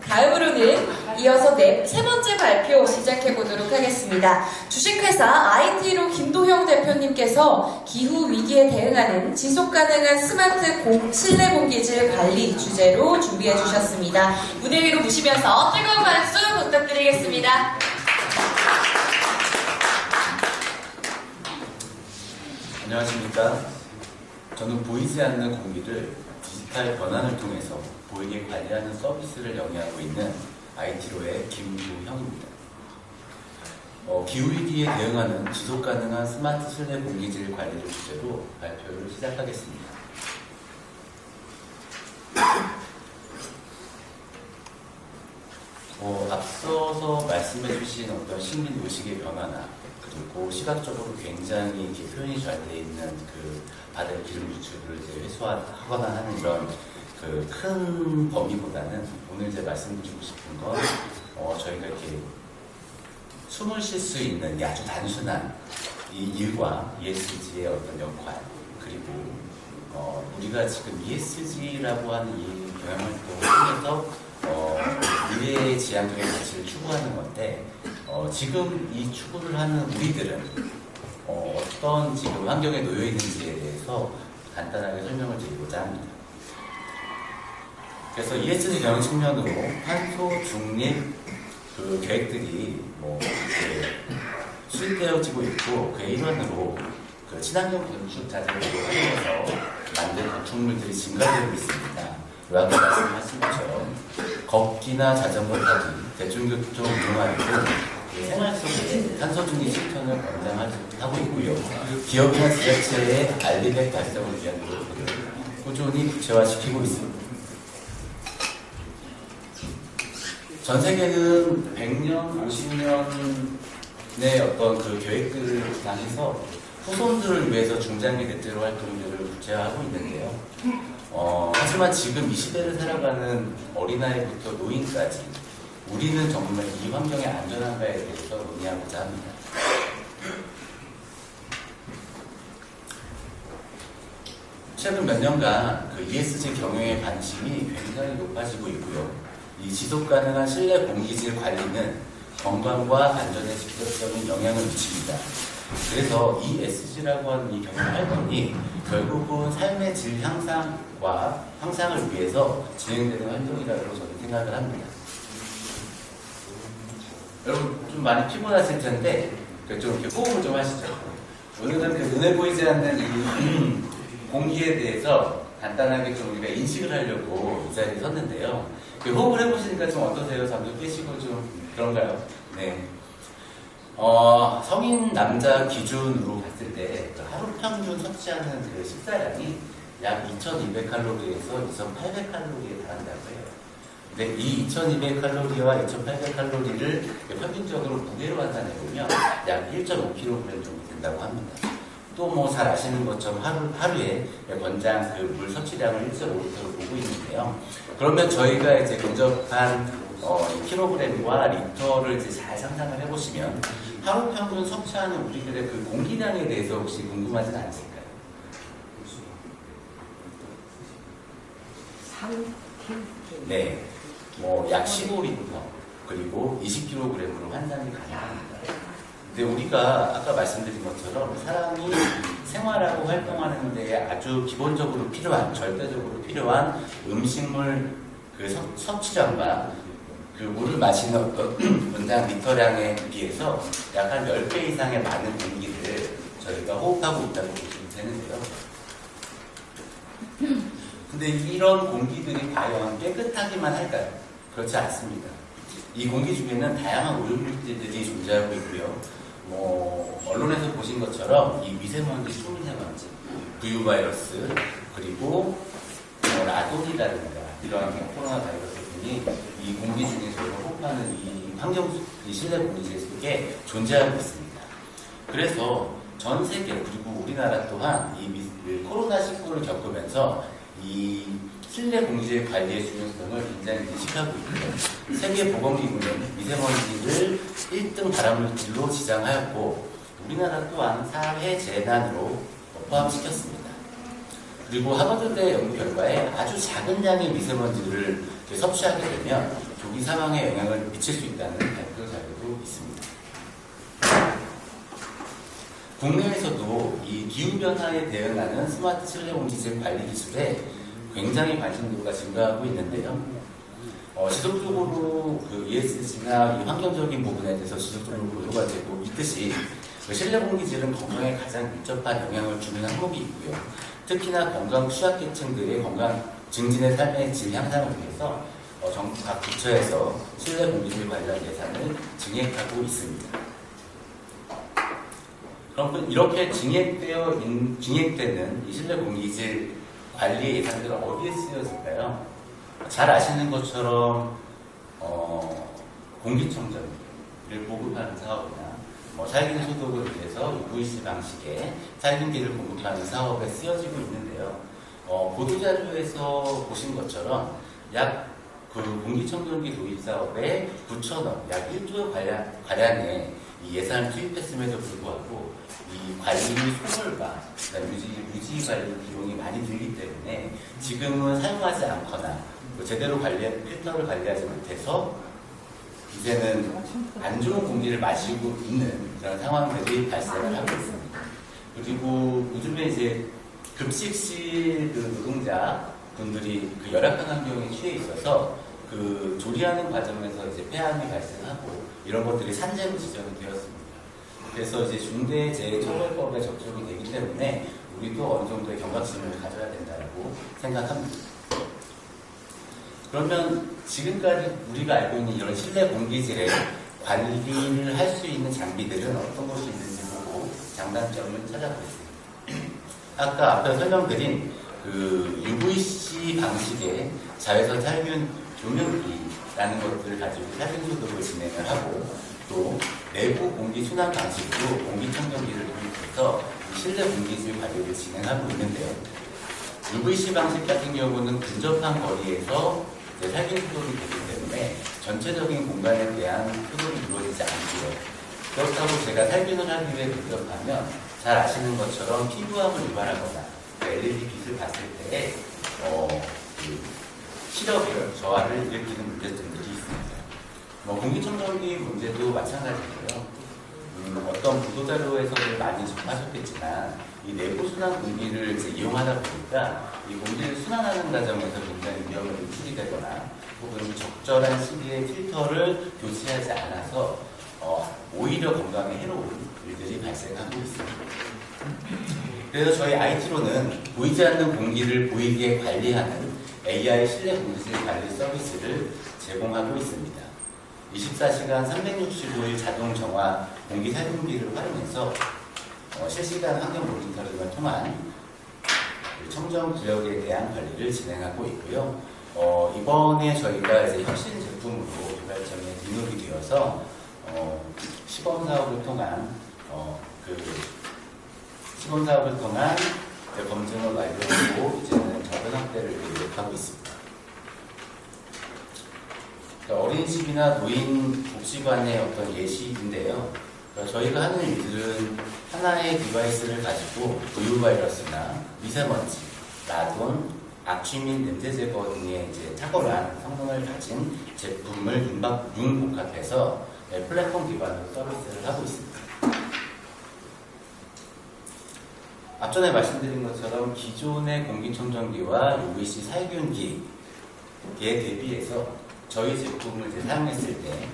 다음으로는 이어서 세 번째 발표 시작해보도록 하겠습니다. 주식회사 IT로 김도형 대표님께서 기후 위기에 대응하는 지속가능한 스마트 실내 공기질 관리 주제로 준비해 주셨습니다. 무대 위로 모시면서 뜨거운 박수 부탁드리겠습니다. 안녕하십니까. 저는 보이지 않는 공기를 디지털 변환을 통해서 보이게 관리하는 서비스를 영위하고 있는 IT로의 김도형입니다. 기후위기에 대응하는 지속가능한 스마트 실내 공기질 관리를 주제로 발표를 시작하겠습니다. 앞서서 말씀해주신 어떤 시민 의식의 변화나 그리고 시각적으로 굉장히 이렇게 표현이 잘 되어 있는 그 바다의 기름 유출을 이제 해소하거나 하는 이런 그 큰 범위보다는 오늘 이제 말씀드리고 싶은 건 저희가 이렇게 숨을 쉴 수 있는 아주 단순한 이 일과 ESG의 어떤 역할, 그리고 우리가 지금 ESG라고 하는 이 경영활동을 통해서 미래의 지향적인 가치를 추구하는 건데 지금 이 추구를 하는 우리들은 어떤 지금 환경에 놓여 있는지에 대해서 간단하게 설명을 드리고자 합니다. 그래서 ESG 경영 측면으로 탄소 중립 그 계획들이 수립되어지고 있고 그의 일환으로 그 친환경 건축 자재를 활용해서 만든 건축물들이 증가되고 있습니다. 왜 아까 말씀하신 것처럼 걷기나 자전거 타기, 대중교통 이용하기 등 생활 속에 탄소 중립 실천을 권장하고 있고요. 기업이나 지자체의 알리백 달성을 위한 노력을 꾸준히 구체화시키고 있습니다. 전 세계는 100년, 50년의 어떤 그 계획들을 향해서 후손들을 위해서 중장기 대테러 활동들을 구체화하고 있는데요. 하지만 지금 이 시대를 살아가는 어린아이부터 노인까지 우리는 정말 이 환경의 안전한가에 대해서 논의하고자 합니다. 최근 몇 년간 그 ESG 경영의 관심이 굉장히 높아지고 있고요. 이 지속가능한 실내 공기질 관리는 건강과 안전에 직접적인 영향을 미칩니다. 그래서 ESG라고 하는 이 경영 활동이 결국은 삶의 질 향상을 위해서 진행되는 활동이라고 저는 생각을 합니다. 여러분 좀 많이 피곤하실 텐데 좀 이렇게 호흡을 좀 하시죠. 오늘은 그 눈에 보이지 않는 이 공기에 대해서 간단하게 좀 우리가 인식을 하려고 이 자리에 섰는데요. 호흡을 해보시니까 좀 어떠세요? 잠도 깨시고 좀 그런가요? 네. 성인 남자 기준으로 봤을 때 하루 평균 섭취하는 그 식사량이 약 2200칼로리에서 2800칼로리에 달한다고 해요. 근데 이 2200칼로리와 2800칼로리를 평균적으로 무게로 환산해보면 약 1.5kg 정도 된다고 합니다. 또 잘 아시는 것처럼 하루에 권장 그 물 섭취량을 1.5리터로 보고 있는데요. 그러면 저희가 이제 근접한 킬로그램과 리터를 이제 잘 상상을 해보시면 하루 평균 섭취하는 우리들의 그 공기량에 대해서 혹시 궁금하진 않으실까요? 네, 약 15리터 그리고 20kg으로 환산이 가능합니다. 근데 우리가 아까 말씀드린 것처럼 사람이 생활하고 활동하는 데 아주 기본적으로 필요한, 절대적으로 필요한 음식물 그 섭취량과 그 물을 마시는 어떤 분당 리터량에 비해서 약 한 10배 이상의 많은 공기를 저희가 호흡하고 있다고 보시면 되는데요. 근데 이런 공기들이 과연 깨끗하기만 할까요? 그렇지 않습니다. 이 공기 중에는 다양한 오염물질들이 존재하고 있고요. 언론에서 보신 것처럼 이 미세먼지, 초미세먼지, VU-바이러스, 그리고 라돈이라든가 이러한 코로나 바이러스 등이 이 공기 중에서 호흡하는 이 실내 공기질 속에 존재하고 있습니다. 그래서 전 세계 그리고 우리나라 또한 이 코로나19를 겪으면서 이 실내 공기질 관리의 중요성을 굉장히 인식하고 있고요. 세계보건기구는 미세먼지를 1등 발암물질로 지정하였고 우리나라 또한 사회 재난으로 포함시켰습니다. 그리고 하버드대 연구 결과에 아주 작은 양의 미세먼지를 섭취하게 되면 조기 사망에 영향을 미칠 수 있다는 발표 자료도 있습니다. 국내에서도 이 기후변화에 대응하는 스마트 실내 공기질 관리 기술에 굉장히 관심도가 증가하고 있는데요. 지속적으로 그 ESG나 이 환경적인 부분에 대해서 지속적으로 보도가 되고 있듯이 그 실내 공기질은 건강에 가장 밀접한 영향을 주는 항목이 있고요. 특히나 건강 취약계층들의 건강 증진의 삶의 질 향상을 위해서 정부 각 부처에서 실내 공기질 관련 예산을 증액하고 있습니다. 그럼 이렇게 증액되는 이 실내 공기질 관리 예산들은 어디에 쓰여질까요? 잘 아시는 것처럼 공기청정기를 보급하는 사업이나 살균 소독을 위해서 UVC 방식의 살균기를 공급하는 사업에 쓰여지고 있는데요. 보도자료에서 보신 것처럼 그 공기청정기 도입 사업에 9,000억, 약 1조 가량의 이 예산을 투입했음에도 불구하고 이 관리 소멸과 유지 관리 비용이 많이 들기 때문에 지금은 사용하지 않거나 제대로 필터를 관리하지 못해서 이제는 안 좋은 공기를 마시고 있는 그런 상황들이 발생을 하고 있습니다. 그리고 요즘에 이제 급식실 그 노동자 분들이 그 열악한 환경에 취해 있어서 그 조리하는 과정에서 이제 폐암이 발생하고 이런 것들이 산재로 지정이 되었습니다. 그래서 이제 중대재해처벌법에 적용이 되기 때문에 우리도 어느 정도의 경각심을 가져야 된다고 생각합니다. 그러면 지금까지 우리가 알고 있는 이런 실내 공기질의 관리를 할 수 있는 장비들은 어떤 것이 있는지 보고 장단점을 찾아보겠습니다. 아까 앞에 설명드린 그 UVC 방식의 자외선 살균 조명기라는 것들을 가지고 살균 소독을 진행을 하고 또 내부 공기 순환 방식으로 공기청정기를 도입해서 실내 공기질 관리를 진행하고 있는데요. UVC 방식 같은 경우는 근접한 거리에서 살균 소독이 되기 때문에 전체적인 공간에 대한 소독이 이루어지지 않고요. 그렇다고 제가 살균을 하기 위해 근접하면 잘 아시는 것처럼 피부암을 유발하거나 LED 빛을 봤을 때에 시력을 저하를 일으키는 문제점들이 있습니다. 공기청정기 문제도 마찬가지고요. 어떤 보도자료에서도 많이 접하셨겠지만 이 내부 순환 공기를 이제 이용하다 보니까 이 공기를 순환하는 과정에서 굉장히 위험을 유출이 되거나 혹은 적절한 시기에 필터를 교체하지 않아서 오히려 건강에 해로운 일들이 발생하고 있습니다. 그래서 저희 IT로는 보이지 않는 공기를 보이게 관리하는 AI 실내 공기질 관리 서비스를 제공하고 있습니다. 24시간 365일 자동 정화 공기 살균기를 활용해서 실시간 환경 모니터링을 통한 청정 구역에 대한 관리를 진행하고 있고요. 이번에 저희가 이제 혁신 제품으로 개발점에 등록이 되어서 시범 사업을 통한 검증을 완료하고 이제는 저변 확대를 계획하고 있습니다. 어린이집이나 노인 복지관의 어떤 예시인데요. 저희가 하는 일들은 하나의 디바이스를 가지고 고유 바이러스나 미세먼지, 라돈, 악취 및 냄새 제거 등의 이제 탁월한 성능을 가진 제품을 융복합해서 플랫폼 기반으로 서비스를 하고 있습니다. 앞전에 말씀드린 것처럼 기존의 공기청정기와 UVC 살균기에 대비해서 저희 제품을 이제 사용했을 때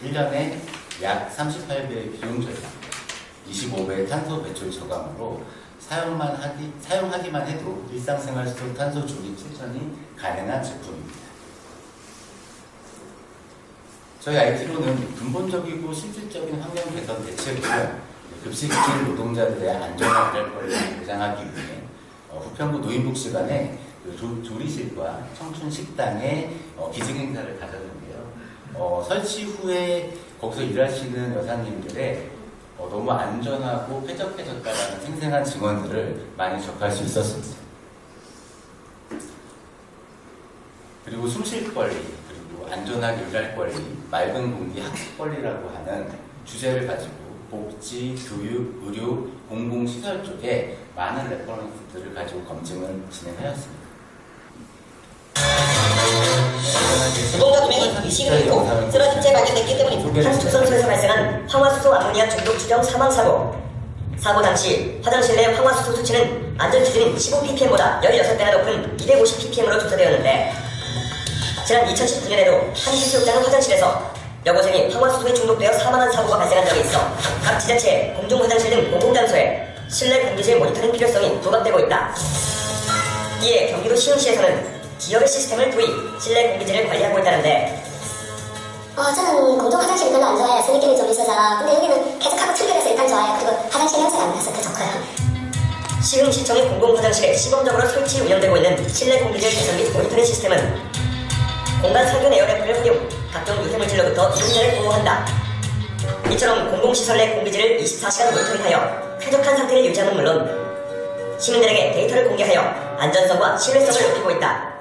1년에 약 38배의 비용 절감, 25배의 탄소 배출 저감으로 사용하기만 해도 일상생활 속 탄소 중립 실천이 가능한 제품입니다. 저희 IT로는 근본적이고 실질적인 환경 개선 대책으로 급식실 노동자들의 안전한 일할 권리를 보장하기 위해 부평구 노인복지관에 조리실과 청춘 식당에 기증 행사를 가졌는데요. 설치 후에 거기서 일하시는 여사님들의 너무 안전하고 쾌적해졌다라는 생생한 증언들을 많이 접할 수 있었습니다. 그리고 숨쉴 권리, 그리고 안전하게 일할 권리, 맑은 공기 학습 권리라고 하는 주제를 가지고 복지, 교육, 의료, 공공시설 쪽에 많은 레퍼런스들을 가지고 검증을 진행하였습니다. 노동자 구명이 의식을 잃고 쓰러진 채 발견됐기 때문입니다. 한 조선소에서 발생한 황화수소 암모니아 중독 추정 사망사고. 사고 당시 화장실 내 황화수소 수치는 안전기준인 15ppm보다 16배나 높은 250ppm으로 조사되었는데, 지난 2019년에도 한 해수욕장 화장실에서 여고생이 황화수소에 중독되어 사망한 사고가 발생한 적이 있어 각 지자체, 공중화장실 등 공공장소에 실내 공기질 모니터링 필요성이 부각되고 있다. 이에 경기도 시흥시에서는 기업의 시스템을 도입, 실내 공기질을 관리하고 있다는데, 저는 공중 화장실이 별로 안 좋아해요. 선입견이 좀 있어서. 근데 여기는 쾌적하고 청결해서 일단 좋아요. 그리고 화장실 냄새가 안 나서 더 좋고요. 시흥시청의 공공화장실에 시범적으로 설치 운영되고 있는 실내 공기질 개선 및 모니터링 시스템은 공간 살균 에어랩을 활용 각종 유해물질로부터 이동자를 보호한다. 이처럼 공공시설 내 공기질을 24시간 모니터링하여 쾌적한 상태를 유지하는 물론 시민들에게 데이터를 공개하여 안전성과 신뢰성을 높이고 있다.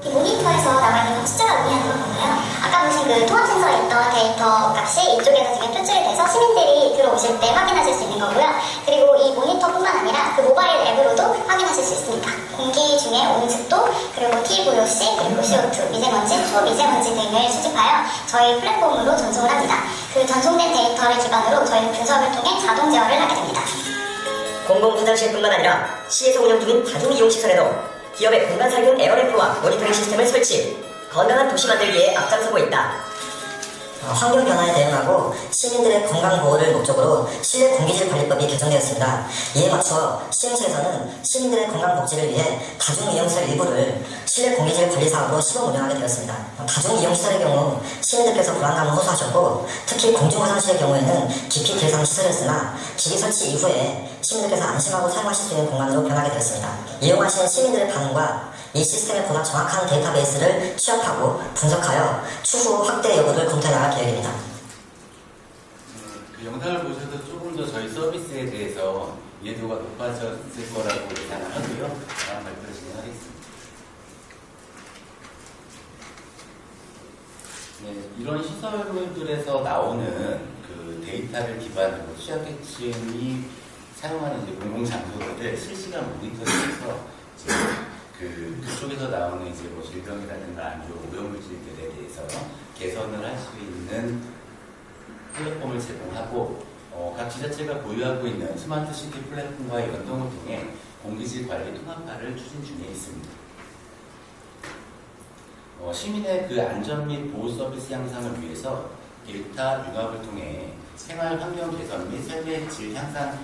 이 모니터에서 나와 있는 숫자가 의미하는 건 뭔가요? 아까 보신 그 통합 센서에 있던 데이터 값이 이쪽에서 지금 표출이 돼서 시민들이 들어오실 때 확인하실 수 있는 거고요. 그리고 이 모니터뿐만 아니라 그 모바일 앱으로도 확인하실 수 있습니다. 공기 중에 온습도, 그리고 TVOC, 그리고 CO2, 미세먼지, 초미세먼지 등을 수집하여 저희 플랫폼으로 전송을 합니다. 그 전송된 데이터를 기반으로 저희는 분석을 통해 자동 제어를 하게 됩니다. 공공화장실뿐만 아니라 시에서 운영 중인 다중이용시설에도 기업의 공간 살균 에어랩과 모니터링 시스템을 설치, 건강한 도시 만들기에 앞장서고 있다. 환경 변화에 대응하고 시민들의 건강 보호를 목적으로 실내 공기질 관리법이 개정되었습니다. 이에 맞춰 시흥시에서는 시민들의 건강 복지를 위해 다중이용시설 일부를 실내 공기질 관리 사업으로 시범 운영하게 되었습니다. 다중이용시설의 경우 시민들께서 불안감을 호소하셨고, 특히 공중화장실의 경우에는 기피 대상 시설이었으나 기기 설치 이후에 시민들께서 안심하고 사용하실 수 있는 공간으로 변하게 되었습니다. 이용하시는 시민들의 반응과 이 시스템에 보다 정확한 데이터베이스를 취합하고 분석하여 추후 확대 여부를 검토해 나갈 계획입니다. 그 영상을 보셔서 조금 더 저희 서비스에 대해서 이해도가 높아졌을 거라고 예상을 하고요. 다음 발표를 진행하겠습니다. 네, 이런 시설들에서 나오는 그 데이터를 기반으로 취약계층이 사용하는 이제 공공장소들을 실시간 모니터링해서 그쪽에서 나오는 이제 뭐 질병이라든가 안 좋은 오염물질들에 대해서 개선을 할 수 있는 플랫폼을 제공하고, 각 지자체가 보유하고 있는 스마트 시티 플랫폼과의 연동을 통해 공기질 관리 통합화를 추진 중에 있습니다. 시민의 그 안전 및 보호 서비스 향상을 위해서 데이터 융합을 통해 생활 환경 개선 및 삶의 질 향상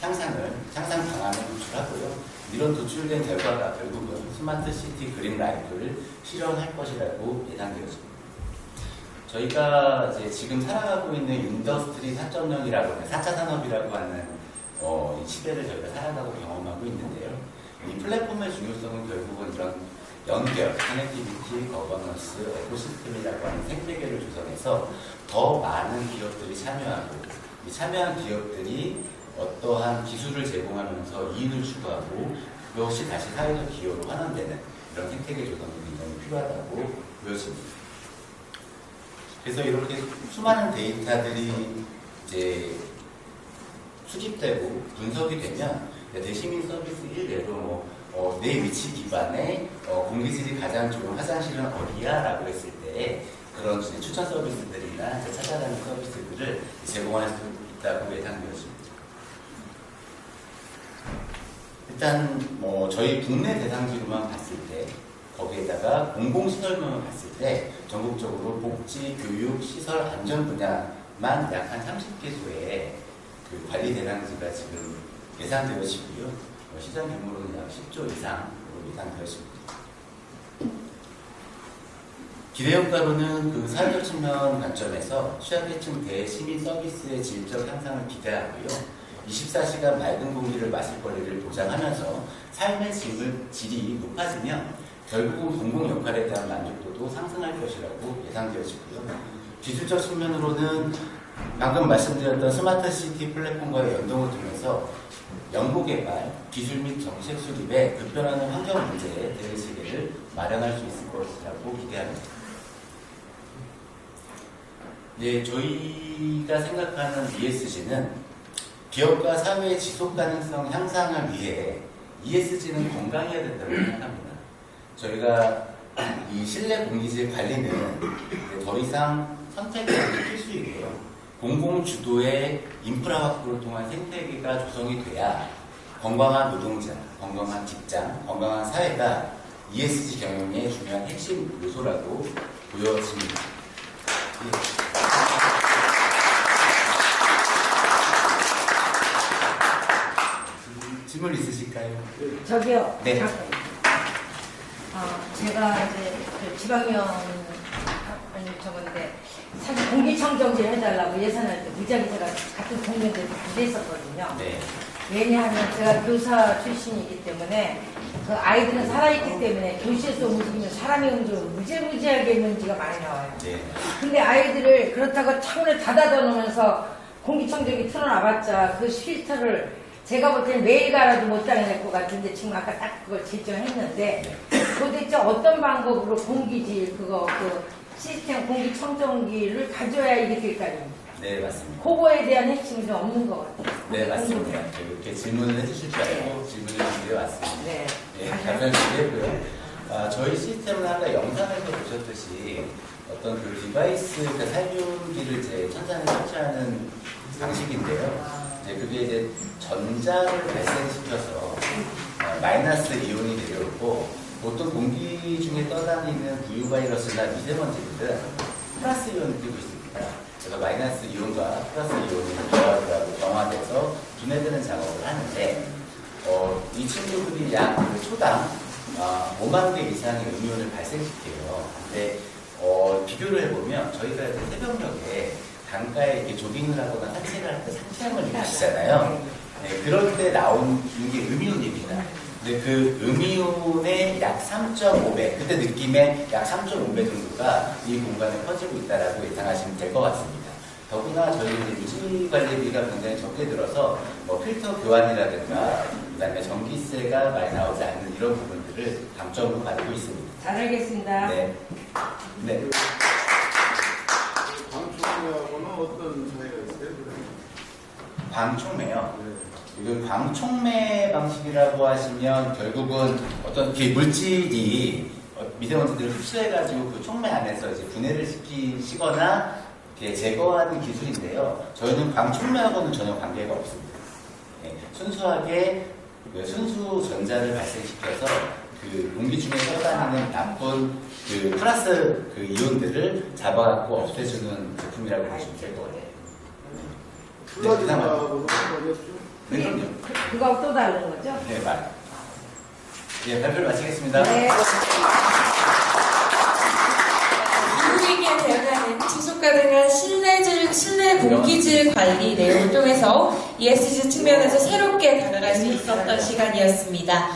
방안을 도출하고요. 이런 도출된 결과가 결국은 스마트 시티 그린 라이프를 실현할 것이라고 예상되었습니다. 저희가 이제 지금 살아가고 있는 인더스트리 4.0이라고 하는 4차 산업이라고 하는 이 시대를 저희가 살아가고 경험하고 있는데요. 이 플랫폼의 중요성은 결국은 이런 연결, 커넥티비티, 거버넌스, 에코시스템이라고 하는 생태계를 조성해서 더 많은 기업들이 참여하고, 이 참여한 기업들이 어떠한 기술을 제공하면서 이익을 추구하고 그것이 다시 사회적 기여로 환원되는 이런 생태계 조성이 굉장히 필요하다고 보여집니다. 그래서 이렇게 수많은 데이터들이 이제 수집되고 분석이 되면 대시민 서비스 일례로 내 위치 기반의 공기질이 가장 좋은 화장실은 어디야? 라고 했을 때 그런 추천 서비스들이나 찾아가는 서비스들을 제공할 수 있다고 예상되었습니다. 일단 저희 국내 대상지로만 봤을 때, 거기에다가 공공시설만 봤을 때 전국적으로 복지, 교육, 시설, 안전 분야만 약 한 30개소의 그 관리 대상지가 지금 예상되어지고요. 시장 규모로는 약 10조 이상으로 예상되어집니다. 기대효과로는 그 사회적 측면 관점에서 취약계층 대시민 서비스의 질적 향상을 기대하고요. 24시간 맑은 공기를 마실 권리를 보장하면서 삶의 질이 높아지면 결국은 공공 역할에 대한 만족도도 상승할 것이라고 예상되어지고요. 기술적 측면으로는 방금 말씀드렸던 스마트 시티 플랫폼과의 연동을 통해서 연구 개발, 기술 및 정책 수립에 급변하는 환경 문제에 대응 체계를 마련할 수 있을 것이라고 기대합니다. 네, 저희가 생각하는 ESG는 기업과 사회의 지속 가능성 향상을 위해 ESG는 건강해야 된다고 생각합니다. 저희가 이 실내 공기질 관리는 이제 더 이상 선택이 아닌 필수이고요. 공공 주도의 인프라 확보를 통한 생태계가 조성이 돼야 건강한 노동자, 건강한 직장, 건강한 사회가 ESG 경영의 중요한 핵심 요소라고 보여집니다. 예. 질문 있으실까요? 저기요. 네. 제가 이제 그 지방위원 아니 저건데 사실 공기청정제 해달라고 예산할 때 무지하게 제가 같은 동료들 반대했었거든요. 네. 왜냐하면 제가 교사 출신이기 때문에 그 아이들은 살아있기 때문에 교실에서 움직이면 사람의 음도 무지무지하게 먼지가 많이 나와요. 네. 근데 아이들을 그렇다고 창문을 닫아둬 놓으면서 공기청정기 틀어놔봤자 그 필터를 제가 볼 때는 매일 갈아도 못 당해낼 것 같은데 지금 아까 딱 그걸 지정했는데 도대체 어떤 방법으로 공기질 그 시스템 공기청정기를 가져야 이게 될까요? 네, 맞습니다. 그거에 대한 핵심이 좀 없는 것 같아요. 네, 맞습니다. 이렇게 질문을 해주실 줄 알고 질문을 준비해왔습니다. 네. 네, 답변 드리고요. 저희 시스템은 아까 영상에서 보셨듯이 어떤 그 디바이스, 그 살균기를 이제 천장에 설치하는 방식인데요. 그게 이제 전자를 발생시켜서 마이너스 이온이 내려오고 보통 공기 중에 떠다니는 부유 바이러스나 미세먼지들은 플러스 이온을 띠고 있습니다. 그래서 마이너스 이온과 플러스 이온이 조합하고 정화돼서 분해되는 작업을 하는데 이 친구들이 약 초당 5만 개 이상의 음이온을 발생시켜요. 근데 비교를 해보면 저희가 이제 새벽녘에 강가에 이렇게 조깅을 하거나 산책을 할 때 산책을 입으시잖아요. 네, 그럴 때 나온 게 음이온입니다. 근데 그 음이온의 약 3.5배, 그때 느낌의 약 3.5배 정도가 이 공간에 퍼지고 있다라고 예상하시면 될 것 같습니다. 더구나 저희는 유지 관리비가 굉장히 적게 들어서 필터 교환이라든가 그다음에 전기세가 많이 나오지 않는 이런 부분들을 강점으로 가지고 있습니다. 잘 알겠습니다. 네. 네. 방충망하고는 어떤 차이가 있어요? 광촉매요. 이거 광촉매 방식이라고 하시면 결국은 어떤 그 물질이 미세먼지들을 흡수해가지고 그 촉매 안에서 이제 분해를 시키거나 이렇게 제거하는 기술인데요. 저희는 광촉매하고는 전혀 관계가 없습니다. 네, 순수하게 그 순수 전자를 발생시켜서 그 공기 중에 떠다니는 나쁜 그 플러스 그 이온들을 잡아갖고 없애주는 제품이라고 보시면 될 거예요. 플라즈마하고는 관계없죠? 네, 그럼요. 그거 또 다른 거죠? 네, 말. 예, 발표를 마치겠습니다. 네. 기후위기에 대응하는 지속 가능한 실내 공기질 관리 내용을 통해서 ESG 측면에서 새롭게 다가갈 수 있었던 시간이었습니다.